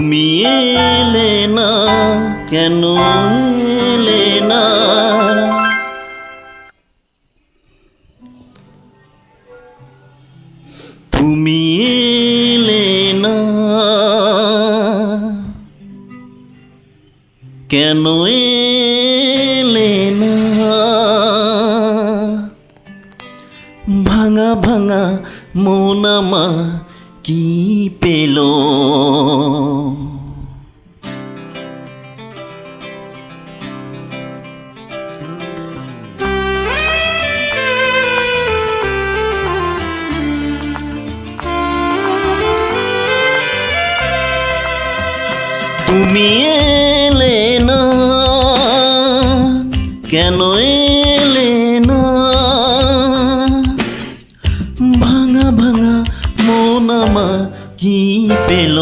তুমি এলে না, কেন এলে না? তুমি এলে না, কেন এলে না? ভাঙা ভাঙা মন আমার কি পেল? তুমি এলে না, কেন এলে না? ভাঙা ভাঙা মন আমার কি পেল?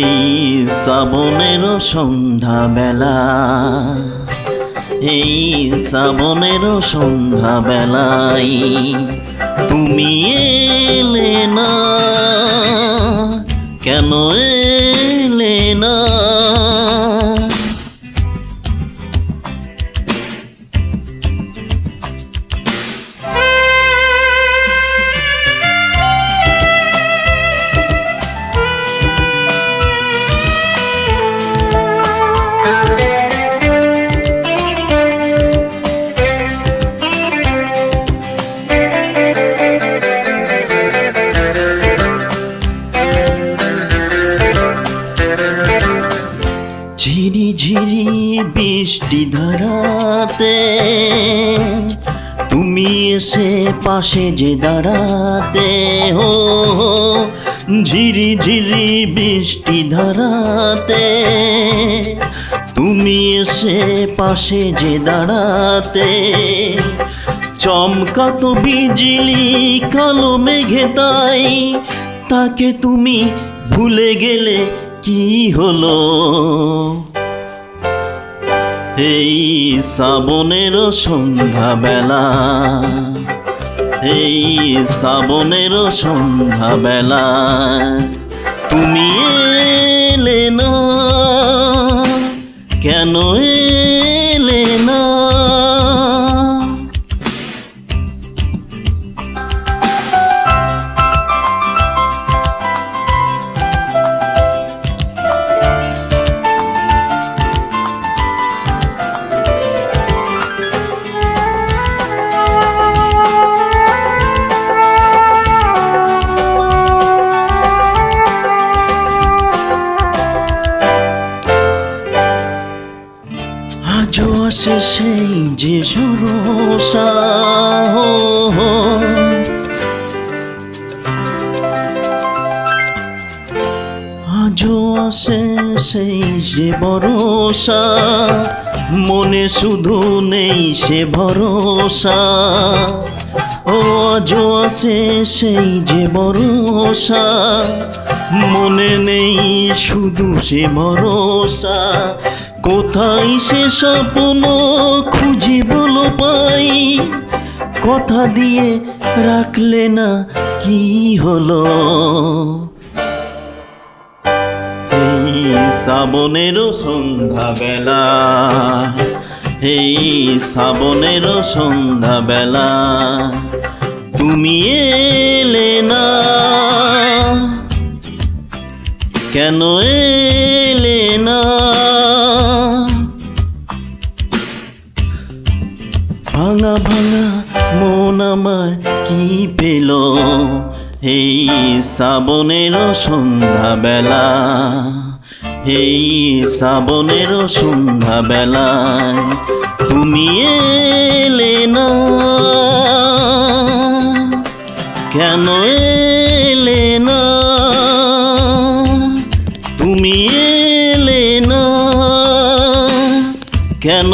এই শ্রাবণের সন্ধ্যা বেলা, এই শ্রাবণের সন্ধ্যা বেলায় তুমি এলে না, কেন এলে না? ঝিরি ঝিরি বৃষ্টি ধারাতে তুমি এসে পাশে যে দাঁড়াতে, হো ঝিরি ঝিরি বৃষ্টি ধারাতে তুমি এসে পাশে যে দাঁড়াতে, চমকাতো বিজলি কালো মেঘে তাই তাকে তুমি ভুলে গেলে কি হলো? এই শ্রাবণের সন্ধ্যা বেলা, এই শ্রাবণের সন্ধ্যা বেলা তুমি এলে না, কেন এলে না? আজও আসে সেই যে সরসা, আজও আসে সেই যে ভরসা, মনে শুধু নেই সে ভরসা। ও আজও আছে সেই যে ভরসা, মনে নেই শুধু সে ভরসা। কোথায় সে স্বপ্ন খুঁজি বলো পাই, কথা দিয়ে রাখলে না কি হলো? এই শ্রাবণের সন্ধ্যা বেলা, এই শ্রাবণের সন্ধ্যা বেলা তুমি এলে না, কেন এলে না? ভাঙা ভাঙা মন আমার কি পেল এই শ্রাবণের সন্ধ্যা বেলা, এই শ্রাবণের সন্ধ্যা বেলায় তুমি এলে না, কেন এলে না? তুমি এলে না, কেন